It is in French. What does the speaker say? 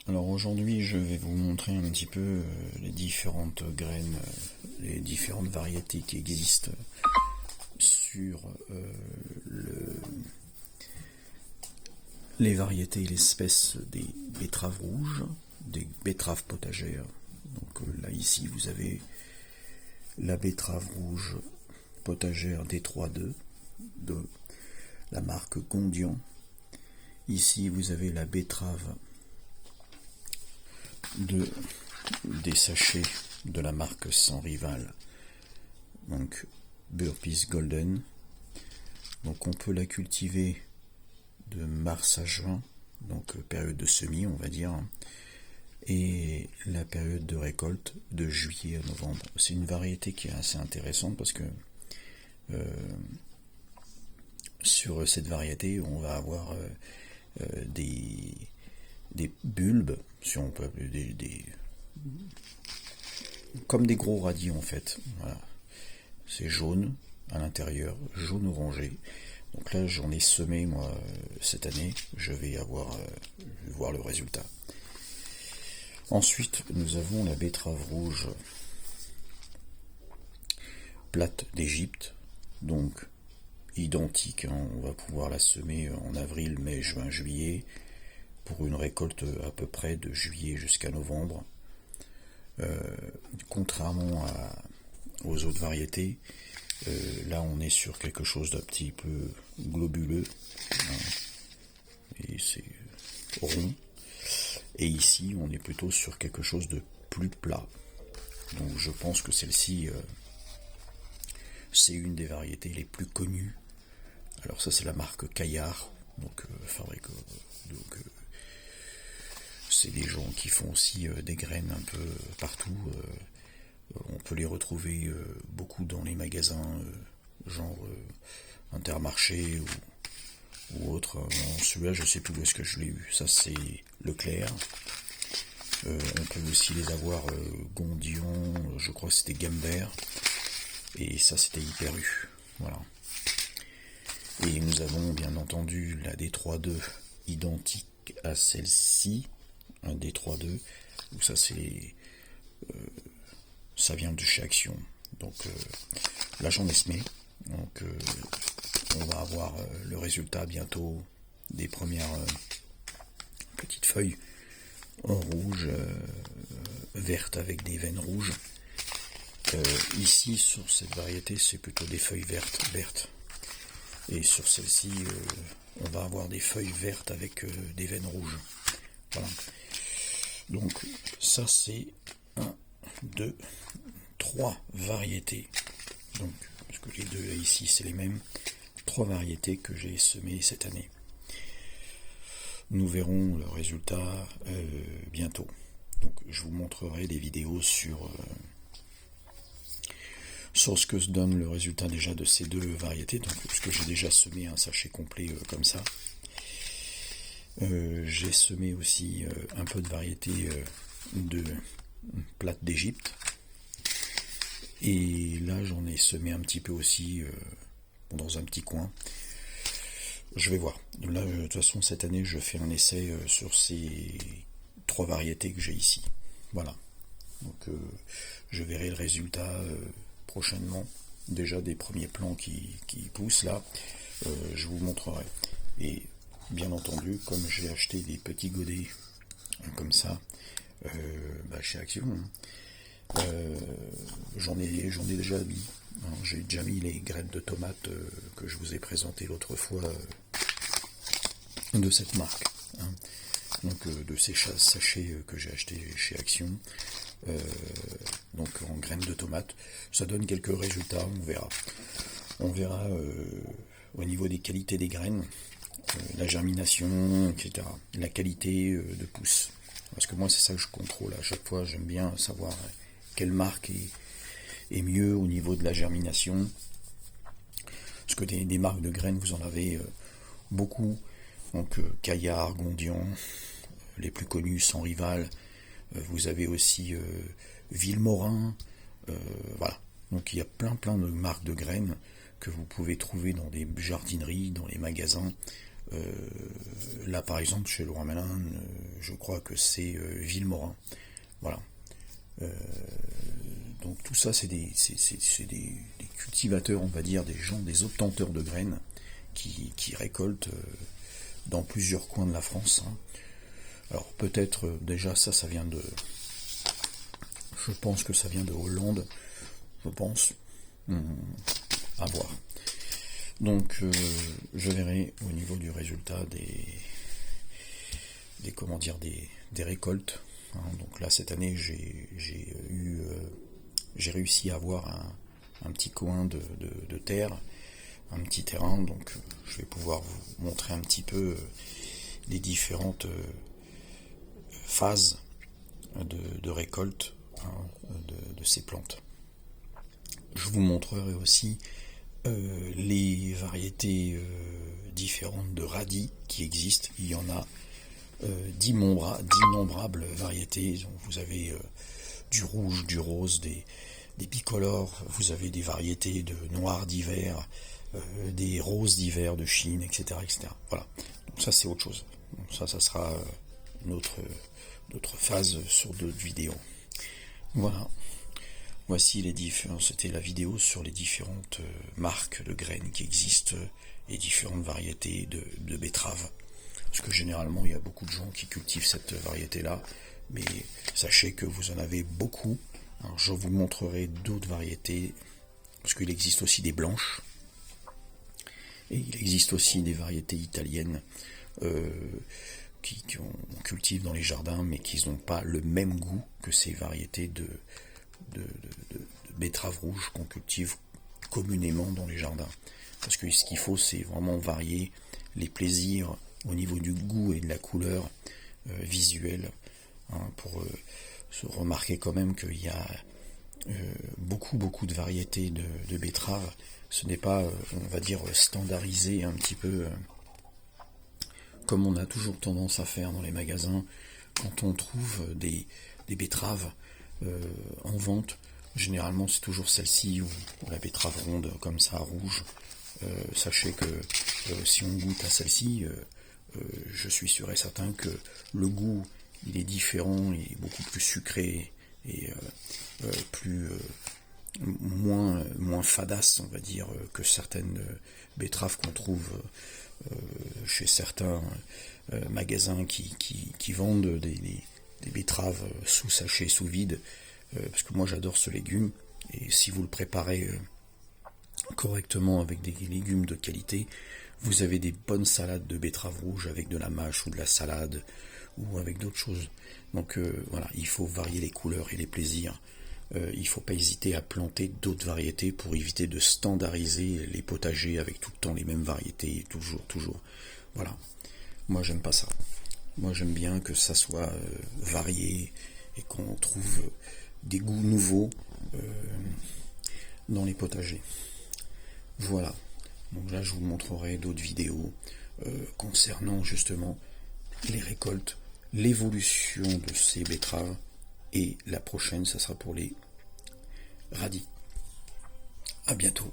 Alors aujourd'hui, je vais vous montrer un petit peu les différentes graines, les différentes variétés qui existent sur les variétés et les espèces des betteraves rouges, des betteraves potagères. Donc là ici, vous avez la betterave rouge potagère D3-2 de la marque Gondian. Ici, vous avez la betterave des sachets de la marque Sans Rival, donc Burpees Golden. Donc on peut la cultiver de mars à juin, donc période de semis on va dire, et la période de récolte de juillet à novembre. C'est une variété qui est assez intéressante parce que sur cette variété on va avoir des bulbes, si on peut appeler comme des gros radis en fait. Voilà. C'est jaune à l'intérieur, jaune orangé. Donc là j'en ai semé moi cette année, je vais voir le résultat. Ensuite nous avons la betterave rouge plate d'Égypte, donc identique, hein. On va pouvoir la semer en avril, mai, juin, juillet, pour une récolte à peu près de juillet jusqu'à novembre. Contrairement aux autres variétés, là on est sur quelque chose d'un petit peu globuleux, hein, et c'est rond, et ici on est plutôt sur quelque chose de plus plat. Donc je pense que celle-ci c'est une des variétés les plus connues. Alors ça c'est la marque Caillard, donc c'est des gens qui font aussi des graines un peu partout. On peut les retrouver beaucoup dans les magasins genre Intermarché ou autre. Celui-là je sais plus où est-ce que je l'ai eu. Ça c'est Leclerc. On peut aussi les avoir Gondian, je crois que c'était Gambert. Et ça c'était Hyper U. Voilà. Et nous avons bien entendu la D3-2 identique à celle-ci, un D3-2, où ça c'est ça vient de chez Action. Donc là j'en ai semé, donc on va avoir le résultat bientôt des premières petites feuilles en rouge, vertes avec des veines rouges. Ici sur cette variété c'est plutôt des feuilles vertes. Et sur celle-ci, on va avoir des feuilles vertes avec des veines rouges. Voilà. Donc ça c'est 1, 2, 3 variétés. Donc, parce que les deux là, ici c'est les mêmes. 3 variétés que j'ai semées cette année. Nous verrons le résultat bientôt. Donc je vous montrerai des vidéos sur ce que se donne le résultat déjà de ces deux variétés, donc parce que j'ai déjà semé un sachet complet comme ça. J'ai semé aussi un peu de variété de plate d'Égypte, et là j'en ai semé un petit peu aussi dans un petit coin. Je vais voir. Là de toute façon cette année je fais un essai sur ces 3 variétés que j'ai ici. Voilà. Donc je verrai le résultat prochainement, déjà des premiers plants qui poussent là, je vous montrerai. Et bien entendu, comme j'ai acheté des petits godets comme ça chez Action, j'en ai déjà mis, hein. J'ai déjà mis les graines de tomates que je vous ai présentées l'autre fois de cette marque, hein. Donc de ces sachets que j'ai achetés chez Action. Donc en graines de tomates, ça donne quelques résultats, on verra au niveau des qualités des graines, la germination, etc., la qualité de pousse, parce que moi c'est ça que je contrôle à chaque fois. J'aime bien savoir quelle marque est mieux au niveau de la germination, parce que des marques de graines vous en avez beaucoup, donc Caillard, Gondian, les plus connus Sans Rival. Vous avez aussi Villemorin, voilà. Donc il y a plein de marques de graines que vous pouvez trouver dans des jardineries, dans les magasins. Là par exemple chez Leroy Merlin, je crois que c'est Villemorin. Voilà. Donc tout ça, c'est des cultivateurs, on va dire, des gens, des obtenteurs de graines qui récoltent dans plusieurs coins de la France. Hein. Alors peut-être déjà ça vient de... Je pense que ça vient de Hollande, je pense. À voir. Donc je verrai au niveau du résultat des récoltes. Hein. Donc là cette année j'ai réussi à avoir un petit coin de terre, un petit terrain, donc je vais pouvoir vous montrer un petit peu les différentes phases de récolte, hein, de ces plantes. Je vous montrerai aussi les variétés différentes de radis qui existent. Il y en a d'innombrables variétés. Donc vous avez du rouge, du rose, des bicolores, vous avez des variétés de noirs d'hiver, des roses d'hiver de Chine, etc., etc. Voilà. Donc ça c'est autre chose. Donc ça sera notre phase sur d'autres vidéos. Voilà. Voici les différents. C'était la vidéo sur les différentes marques de graines qui existent et différentes variétés de betteraves. Parce que généralement il y a beaucoup de gens qui cultivent cette variété-là, mais sachez que vous en avez beaucoup. Alors, je vous montrerai d'autres variétés, parce qu'il existe aussi des blanches, et il existe aussi des variétés italiennes qu'on cultive dans les jardins, mais qui n'ont pas le même goût que ces variétés de betteraves rouges qu'on cultive communément dans les jardins. Parce que ce qu'il faut, c'est vraiment varier les plaisirs au niveau du goût et de la couleur visuelle, hein, pour se remarquer quand même qu'il y a beaucoup de variétés de betteraves. Ce n'est pas, on va dire, standardisé un petit peu comme on a toujours tendance à faire dans les magasins. Quand on trouve des betteraves en vente, généralement c'est toujours celle-ci ou la betterave ronde comme ça, rouge. Sachez que si on goûte à celle-ci, je suis sûr et certain que le goût il est différent, il est beaucoup plus sucré et moins fadasse, on va dire, que certaines betteraves qu'on trouve chez certains magasins qui vendent des betteraves sous sachet, sous vide, parce que moi j'adore ce légume, et si vous le préparez correctement avec des légumes de qualité, vous avez des bonnes salades de betteraves rouges avec de la mâche ou de la salade ou avec d'autres choses. Donc voilà, il faut varier les couleurs et les plaisirs. Il ne faut pas hésiter à planter d'autres variétés pour éviter de standardiser les potagers avec tout le temps les mêmes variétés, toujours. Voilà. Moi j'aime pas ça. Moi j'aime bien que ça soit varié et qu'on trouve des goûts nouveaux dans les potagers. Voilà. Donc là je vous montrerai d'autres vidéos concernant justement les récoltes, l'évolution de ces betteraves, et la prochaine ça sera pour les radis. À bientôt.